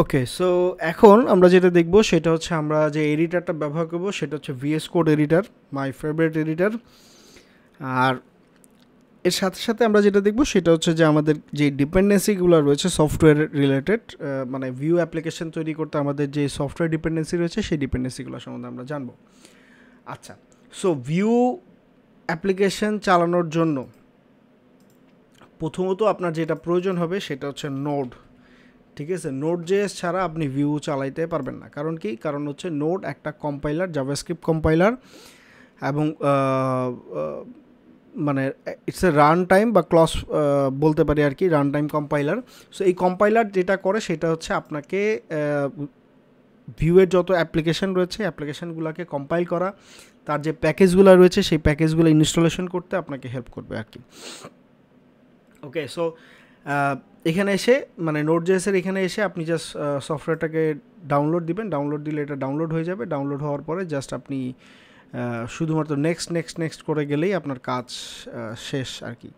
ওকে, so এখন আমরা যেটা দেখব সেটা হচ্ছে আমরা যে এডিটারটা ব্যবহার করব সেটা হচ্ছে VS code editor, my favourite editor. আর এর সাথে সাথে আমরা যেটা দেখব সেটা হচ্ছে যে আমাদের যে ডিপেন্ডেন্সিগুলো রয়েছে সফটওয়্যার রিলেটেড, মানে ভিউ অ্যাপ্লিকেশন তৈরি করতে আমাদের যে সফটওয়্যার ডিপেন্ডেন্সি রয়েছে সেই ডিপেন্ডেন্সিগুলো সম্বন্ধে আমরা জানব। আচ্ছা, সো ভিউ অ্যাপ্লিকেশন চালানোর জন্য প্রথমত আপনার যেটা প্রয়োজন হবে সেটা হচ্ছে নোড। ঠিক আছে, নোড জেএস ছাড়া আপনি ভিউ চালাইতে পারবেন না। কারণ কি? কারণ হচ্ছে নোড একটা কম্পাইলার, জাভাস্ক্রিপ্ট কম্পাইলার, এবং মানে ইটস এ রান টাইম বা ক্লস বলতে পারি আর কি, রান টাইম কম্পাইলার। সো এই কম্পাইলার যেটা করে সেটা হচ্ছে আপনাকে ভিউয়ের যত অ্যাপ্লিকেশন রয়েছে অ্যাপ্লিকেশানগুলোকে কম্পাইল করা, তার যে প্যাকেজগুলো রয়েছে সেই প্যাকেজগুলো ইনস্টলেশন করতে আপনাকে হেল্প করবে আর কি। ওকে, সো এখানে এসে মানে নোড.js-এর এখানে এসে আপনি জাস্ট সফটওয়্যারটাকে ডাউনলোড দিবেন। ডাউনলোড দিলে এটা ডাউনলোড হয়ে যাবে। ডাউনলোড হওয়ার পরে জাস্ট আপনি শুধুমাত্র নেক্সট করে গেলেই আপনার কাজ শেষ আর কি।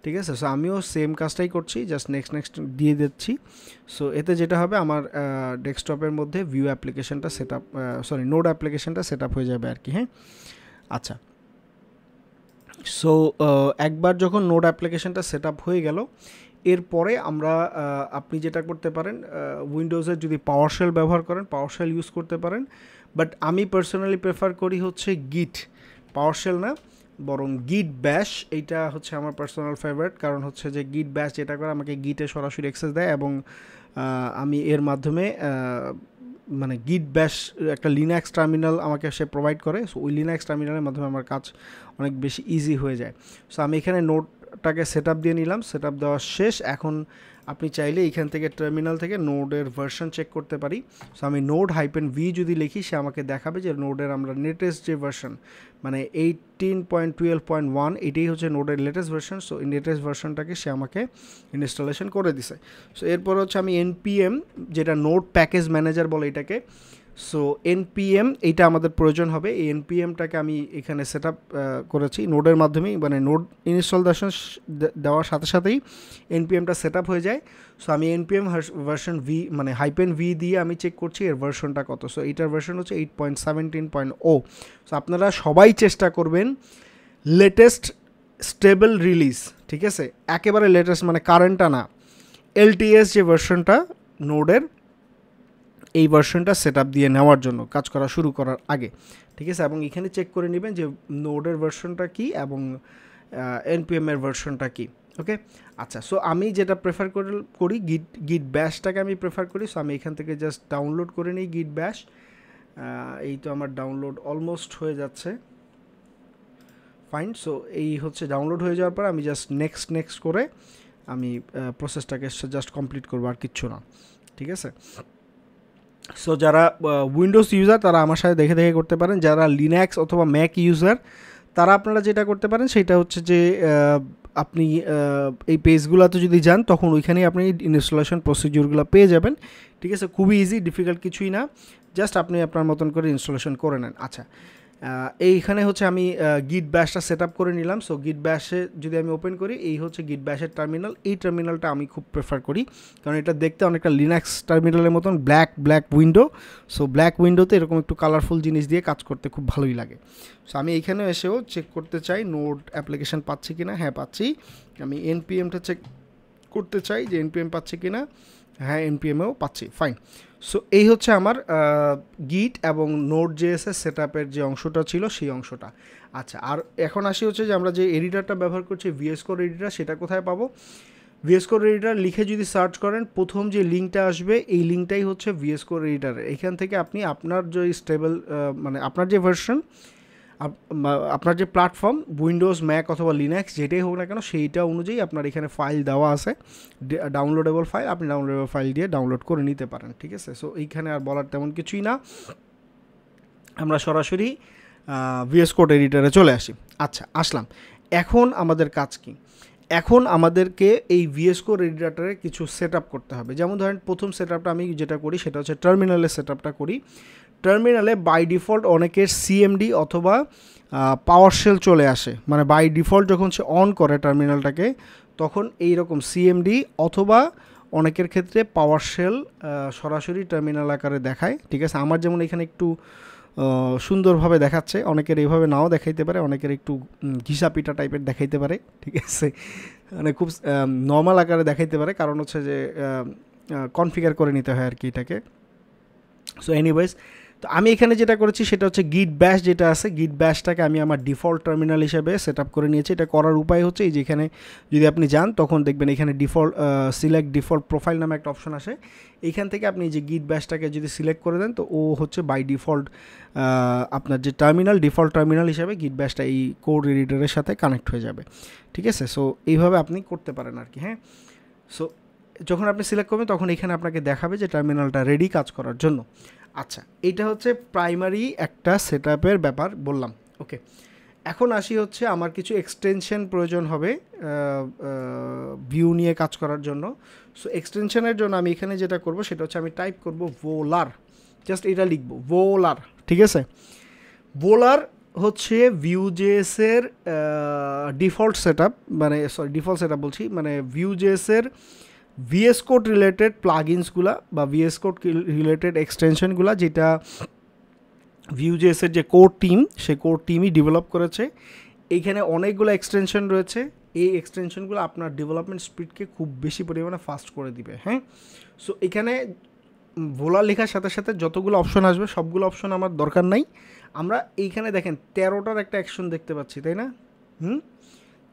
ঠিক আছে, সো আমিও সেম কাজটাই করছি, জাস্ট নেক্সট দিয়ে দিচ্ছি। সো এতে যেটা হবে আমার ডেস্কটপের মধ্যে ভিউ অ্যাপ্লিকেশনটা সেট আপ, নোড অ্যাপ্লিকেশনটা সেট আপ হয়ে যাবে আর কি। হ্যাঁ, আচ্ছা, সো একবার যখন নোড অ্যাপ্লিকেশনটা সেট আপ হয়ে গেল, এরপরে আমরা আপনি যেটা করতে পারেন, উইন্ডোজের যদি পাওয়ারশেল ব্যবহার করেন পাওয়ারশেল ইউজ করতে পারেন, বাট আমি পার্সোনালি প্রেফার করি হচ্ছে গিট, পাওয়ারশেল না বরং গিট ব্যাশ। এইটা হচ্ছে আমার পার্সোনাল ফেভারিট, কারণ হচ্ছে যে গিট ব্যাশ যেটা করে আমাকে গিটে সরাসরি অ্যাক্সেস দেয়, এবং আমি এর মাধ্যমে মানে গিট ব্যাশ একটা লিনাক্স টার্মিনাল আমাকে সে প্রোভাইড করে। সো ওই লিনাক্স টার্মিনালের মাধ্যমে আমার কাজ অনেক বেশি ইজি হয়ে যায়। সো আমি এখানে নোডটাকে সেট আপ দিয়ে নিলাম, সেট আপ দেওয়া শেষ। এখন আপনি চাইলে এইখান থেকে টার্মিনাল থেকে নোডের ভার্সন চেক করতে পারি। সো আমি নোড-v যদি লিখি সে আমাকে দেখাবে যে নোডের আমরা লেটেস্ট যে ভার্সন মানে 18.12.1 এটাই হচ্ছে নোডের লেটেস্ট ভার্সন। সো এই লেটেস্ট ভার্সনটাকে সে আমাকে ইনস্টলেশন করে দিছে। সো এরপর হচ্ছে আমি npm, যেটা নোড প্যাকেজ ম্যানেজার বলে এটাকে, সো npm এইটা আমাদের প্রয়োজন হবে। এই npmটাকে আমি এখানে সেট আপ করেছি নোডের মাধ্যমেই, মানে নোড ইনস্টল দেওয়ার সাথে সাথেই npmটা সেট আপ হয়ে যায়। সো আমি npm ভার্সন মানে -v দিয়ে আমি চেক করছি এর ভার্সনটা কত। সো এইটার ভার্সন হচ্ছে 8.17.0। সো আপনারা সবাই চেষ্টা করবেন লেটেস্ট স্টেবল রিলিজ, ঠিক আছে, একেবারে লেটেস্ট মানে কারেন্টটা না, LTS যে ভার্সনটা নোডের এই ভার্সনটা সেট আপ দিয়ে নেওয়ার জন্য কাজ করা শুরু করার আগে, ঠিক আছে। এবং এখানে চেক করে নেবেন যে নোডের ভার্সনটা কী এবং npm-এর ভার্সনটা কী। ওকে, আচ্ছা, সো আমি যেটা প্রেফার করি গিট ব্যাশটাকে আমি প্রেফার করি। সো আমি এখান থেকে জাস্ট ডাউনলোড করে নিই গিট ব্যাশ। এই তো আমার ডাউনলোড অলমোস্ট হয়ে যাচ্ছে, ফাইন। সো এই হচ্ছে ডাউনলোড হয়ে যাওয়ার পর আমি জাস্ট নেক্সট করে আমি প্রসেসটাকে জাস্ট কমপ্লিট করবো, আর কিচ্ছু না, ঠিক আছে। সো যারা উইন্ডোজ ইউজার তারা আমার সাথে দেখে করতে পারেন, যারা লিনাক্স অথবা ম্যাক ইউজার তারা আপনারা যেটা করতে পারেন সেটা হচ্ছে যে আপনি এই পেজগুলোতে যদি যান তখন ওইখানেই আপনি ইনস্টলেশন প্রসিডিউরগুলো পেয়ে যাবেন, ঠিক আছে। খুবই ইজি, ডিফিকাল্ট কিছুই না, জাস্ট আপনি আপনার মতন করে ইনস্টলেশন করে নেন। আচ্ছা, এইখানে হচ্ছে আমি গিট ব্যাশটা সেট আপ করে নিলাম। সো গিট ব্যাশে যদি আমি ওপেন করি, এই হচ্ছে গিট ব্যাশের টার্মিনাল। এই টার্মিনালটা আমি খুব প্রেফার করি কারণ এটা দেখতে অনেকটা লিনাক্স টার্মিনালের মতন ব্ল্যাক উইন্ডো। সো ব্ল্যাক উইন্ডোতে এরকম একটু কালারফুল জিনিস দিয়ে কাজ করতে খুব ভালোই লাগে। সো আমি এইখানে এসেও চেক করতে চাই নোড অ্যাপ্লিকেশান পাচ্ছি কি না। হ্যাঁ, পাচ্ছি। আমি npmটা চেক করতে চাই যে npm পাচ্ছি কি না। হ্যাঁ, npm-এও পাচ্ছি, ফাইন। সো এই হচ্ছে আমার গিট এবং নোড.js-এর সেট আপের যে অংশটা ছিল সেই অংশটা। আচ্ছা, আর এখন আসি হচ্ছে যে আমরা যে এডিটারটা ব্যবহার করছি VS কোড এডিটার, সেটা কোথায় পাবো? VS কোড এডিটার লিখে যদি সার্চ করেন প্রথম যে লিঙ্কটা আসবে এই লিঙ্কটাই হচ্ছে VS কোড এডিটার। এখান থেকে আপনি আপনার যে স্টেবল মানে আপনার যে ভার্সন, আপনার যে প্ল্যাটফর্ম উইন্ডোজ, ম্যাক অথবা লিনাক্স যেটাই হোক না কেন সেইটা অনুযায়ী আপনার এখানে ফাইল দেওয়া আছে, ডাউনলোডেবল ফাইল, আপনি ডাউনলোডেবল ফাইল দিয়ে ডাউনলোড করে নিতে পারেন, ঠিক আছে। সো এইখানে আর বলার তেমন কিছুই না, আমরা সরাসরি VS কোড এডিটারে চলে আসি। আচ্ছা, আসলাম। এখন আমাদের কাজ কি? এখন আমাদেরকে এই VS কোড এডিটারে কিছু সেট আপ করতে হবে। যেমন ধরেন প্রথম সেট আপটা আমি যেটা করি সেটা হচ্ছে টার্মিনালের সেট আপটা করি। টার্মিনালে বাই ডিফল্ট অনেকের CMD অথবা পাওয়ারশেল চলে আসে, মানে বাই ডিফল্ট যখন সে অন করে টার্মিনালটাকে তখন এই রকম CMD অথবা অনেকের ক্ষেত্রে পাওয়ার শেল সরাসরি টার্মিনাল আকারে দেখায়, ঠিক আছে। আমার যেমন এখানে একটু সুন্দরভাবে দেখাচ্ছে, অনেকের এইভাবে নাও দেখাইতে পারে, অনেকের একটু ঘিসা পিটা টাইপের দেখাইতে পারে, ঠিক আছে, মানে খুব নর্মাল আকারে দেখাইতে পারে, কারণ হচ্ছে যে কনফিগার করে নিতে হয় আর কি এটাকে। সো এনিওয়েজ, তো আমি এখানে যেটা করেছি সেটা হচ্ছে গিট ব্যাশ যেটা আছে, গিট ব্যাশটাকে আমি আমার ডিফল্ট টার্মিনাল হিসেবে সেট আপ করে নিয়েছি। এটা করার উপায় হচ্ছে এই যেখানে যদি আপনি যান তখন দেখবেন এখানে ডিফল্ট সিলেক্ট ডিফল্ট প্রোফাইল নামে একটা অপশন আসে। এইখান থেকে আপনি যে গিট ব্যাশটাকে যদি সিলেক্ট করে দেন তো ও হচ্ছে বাই ডিফল্ট আপনার যে টার্মিনাল, ডিফল্ট টার্মিনাল হিসেবে গিট ব্যাশটা এই কোড রিডারের সাথে কানেক্ট হয়ে যাবে, ঠিক আছে। সো এইভাবে আপনি করতে পারেন আর কি, হ্যাঁ। সো যখন আপনি সিলেক্ট করবেন তখন এখানে আপনাকে দেখাবে যে টার্মিনালটা রেডি কাজ করার জন্য। আচ্ছা, এইটা হচ্ছে প্রাইমারি একটা সেটআপের ব্যাপার বললাম। ওকে, এখন আসি হচ্ছে আমার কিছু এক্সটেনশন প্রয়োজন হবে ভিউ নিয়ে কাজ করার জন্য। সো এক্সটেনশনের জন্য আমি এখানে যেটা করব সেটা হচ্ছে আমি টাইপ করব ভোলার, জাস্ট এটা লিখব ভোলার, ঠিক আছে। ভোলার হচ্ছে ভিউ.js-এর ডিফল্ট সেটআপ, মানে সরি ডিফল্ট সেটআপ বলছি, মানে ভিউ.js-এর VS Code রিলেটেড প্লাগইনসগুলা বা VS Code রিলেটেড এক্সটেনশনগুলা যেটা ভিউ.js-এর যে কোর টিম, সে কোর টিমই ডেভেলপ করেছে। এইখানে অনেকগুলো এক্সটেনশন রয়েছে, এই এক্সটেনশনগুলো আপনার ডেভেলপমেন্ট স্পিডকে খুব বেশি পরিমাণে ফাস্ট করে দিবে, হ্যাঁ। সো এখানে ভোলার লেখার সাথে সাথে যতগুলো অপশন আসবে সবগুলো অপশন আমার দরকার নাই। আমরা এইখানে দেখেন 13টার একটা অ্যাকশন দেখতে পাচ্ছি, তাই না?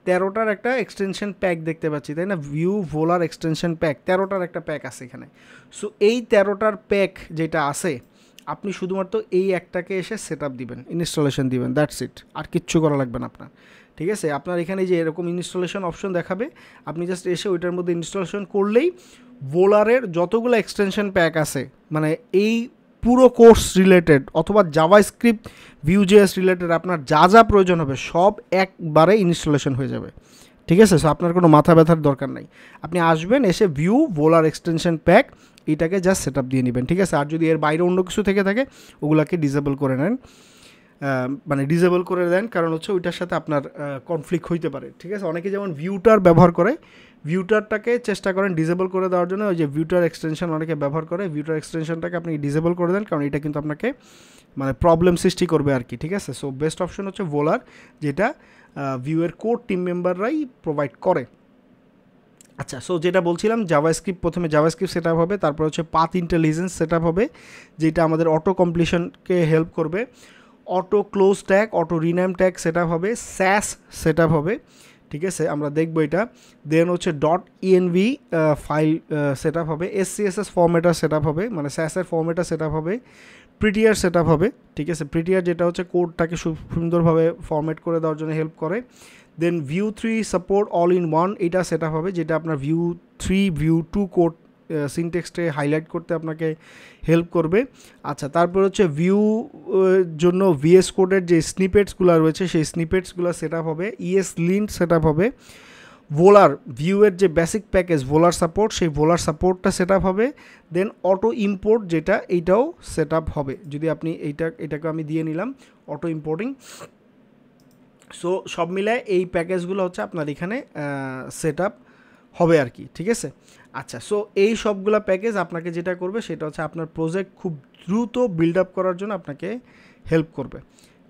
13টার একটা এক্সটেনশন প্যাক দেখতে পাচ্ছি, তাই না? ভিউ ভোলার এক্সটেনশন প্যাক 13টার একটা প্যাক আছে এখানে। সো এই 13টার প্যাক যেটা আছে আপনি শুধুমাত্র এই একটাকে এসে সেট আপ দিবেন, ইনস্টলেশন দিবেন, দ্যাটস ইট, আর কিচ্ছু করা লাগবে না আপনার, ঠিক আছে। আপনার এখানে যে এরকম ইনস্টলেশন অপশন দেখাবে, আপনি জাস্ট এসে ওইটার মধ্যে ইনস্টলেশন করলেই ভোলারের যতগুলো এক্সটেনশন প্যাক আছে, মানে এই পুরো কোর্স রিলেটেড অথবা জাভাস্ক্রিপ্ট ভিউ.js রিলেটেড আপনার যা যা প্রয়োজন হবে সব একবারে ইনস্টলেশন হয়ে যাবে, ঠিক আছে। সো আপনার কোনো মাথা ব্যথার দরকার নাই, আপনি আসবেন এসে ভিউ ভোলার এক্সটেনশন প্যাক এইটাকে জাস্ট সেট আপ দিয়ে নেবেন, ঠিক আছে। আর যদি এর বাইরে অন্য কিছু থেকে থাকে ওগুলাকে ডিসেবল করে নেন, মানে ডিসেবল করে দেন, কারণ হচ্ছে ওইটার সাথে আপনার কনফ্লিক্ট হইতে পারে, ঠিক আছে। অনেকে যেমন ভিউটার ব্যবহার করে, ভিউটারটাকে চেষ্টা করেন ডিসেবল করে দেওয়ার জন্য। ওই যে ভিউটার এক্সটেনশন অনেকে ব্যবহার করে, ভিউটার এক্সটেনশনটাকে আপনি ডিসেবল করে দেন, কারণ এটা কিন্তু আপনাকে মানে প্রবলেম সৃষ্টি করবে আর কি, ঠিক আছে। সো বেস্ট অপশন হচ্ছে ভোলার, যেটা ভিউয়ের কোর টিম মেম্বাররাই প্রোভাইড করে। আচ্ছা, সো যেটা বলছিলাম জাভাস্ক্রিপ্ট, প্রথমে জাভাস্ক্রিপ্ট সেট আপ হবে, তারপর হচ্ছে পাথ ইন্টেলিজেন্স সেট আপ হবে, যেটা আমাদের অটো কমপ্লিশনকে হেল্প করবে। Auto close tag, auto rename tag set up হবে, স্যাস সেট আপ হবে, ঠিক আছে, আমরা দেখবো এটা। দেন হচ্ছে .env ফাইল সেট আপ হবে, SCSS ফর্মেটার সেট আপ হবে, মানে স্যাসের ফর্মেটার সেট আপ হবে, প্রিটিয়ার সেট আপ হবে, ঠিক আছে। প্রিটিয়ার যেটা হচ্ছে কোডটাকে সুন্দরভাবে ফরম্যাট করে দেওয়ার জন্য হেল্প করে। দেন Vue 3 support all in one, এটা সেট আপ হবে, যেটা আপনার Vue 3 Vue 2 কোড সিনটেক্সটে হাইলাইট করতে আপনাকে হেল্প করবে। আচ্ছা, তারপর হচ্ছে ভিউ জন্য VS কোডের যে স্নিপেটসগুলো রয়েছে সেই স্নিপেটসগুলো সেট আপ হবে, ESLint সেট আপ হবে। ভোলার ভিউয়ের যে বেসিক প্যাকেজ ভোলার সাপোর্ট, সেই ভোলার সাপোর্টটা সেট আপ হবে। দেন অটো ইম্পোর্ট যেটা, এইটাও সেট আপ হবে, যদি আপনি এটাকে আমি দিয়ে নিলাম অটো ইম্পোর্টিং। সো সব মিলায় এই প্যাকেজগুলো হচ্ছে আপনার এখানে সেট আপ হবে আর কি, ঠিক আছে। আচ্ছা, সো এই সবগুলো প্যাকেজ আপনাকে যেটা করবে সেটা হচ্ছে আপনার প্রজেক্ট খুব দ্রুত বিল্ড আপ করার জন্য আপনাকে হেল্প করবে,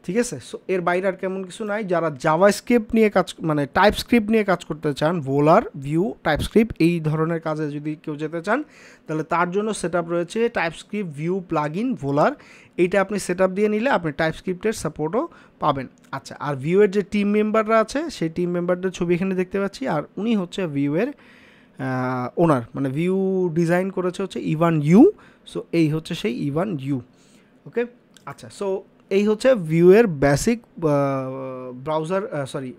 ঠিক আছে। সো এর বাইরে আর কেমন কিছু নাই। যারা জাভাস্ক্রিপ্ট নিয়ে কাজ, মানে টাইপস্ক্রিপ্ট নিয়ে কাজ করতে চান, ভোলার ভিউ টাইপস্ক্রিপ্ট এই ধরনের কাজে যদি কেউ যেতে চান, তাহলে তার জন্য সেট আপ রয়েছে টাইপস্ক্রিপ্ট ভিউ প্লাগইন ভোলার, এইটা আপনি সেট আপ দিয়ে নিলে আপনি টাইপস্ক্রিপ্টের সাপোর্টও পাবেন। আচ্ছা, আর ভিউয়ের যে টিম মেম্বাররা আছে সেই টিম মেম্বারদের ছবি এখানে দেখতে পাচ্ছি, আর উনি হচ্ছে ভিউয়ের ওনার, মানে ভিউ ডিজাইন করেছে হচ্ছে ইভান ইউ। সো এই হচ্ছে সেই ইভান ইউ, ওকে। আচ্ছা, সো এই হচ্ছে ভিউয়ের basic browser, sorry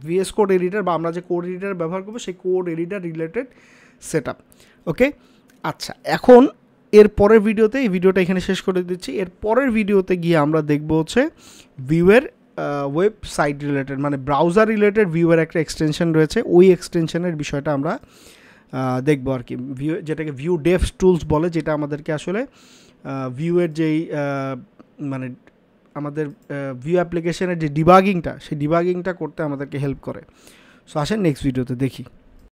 VS code editor, বা আমরা যে কোড এডিটার ব্যবহার করবো সেই code editor related set up, okay. আচ্ছা, এখন এর পরের ভিডিওতে, এই ভিডিওটা এখানে শেষ করে দিচ্ছি, এর পরের ভিডিওতে গিয়ে আমরা দেখবো হচ্ছে ভিউয়ের ওয়েবসাইট রিলেটেড, মানে ব্রাউজার রিলেটেড ভিউয়ের একটা এক্সটেনশন রয়েছে, ওই এক্সটেনশনের বিষয়টা আমরা দেখবো আর কি। ভিউ, যেটাকে ভিউ ডেভস টুলস বলে, যেটা আমাদেরকে আসলে ভিউয়ের যেই মানে আমাদের ভিউ অ্যাপ্লিকেশনের যে ডিবাগিংটা, সেই ডিবাগিংটা করতে আমাদেরকে হেল্প করে। সো আসেন নেক্সট ভিডিওতে দেখি।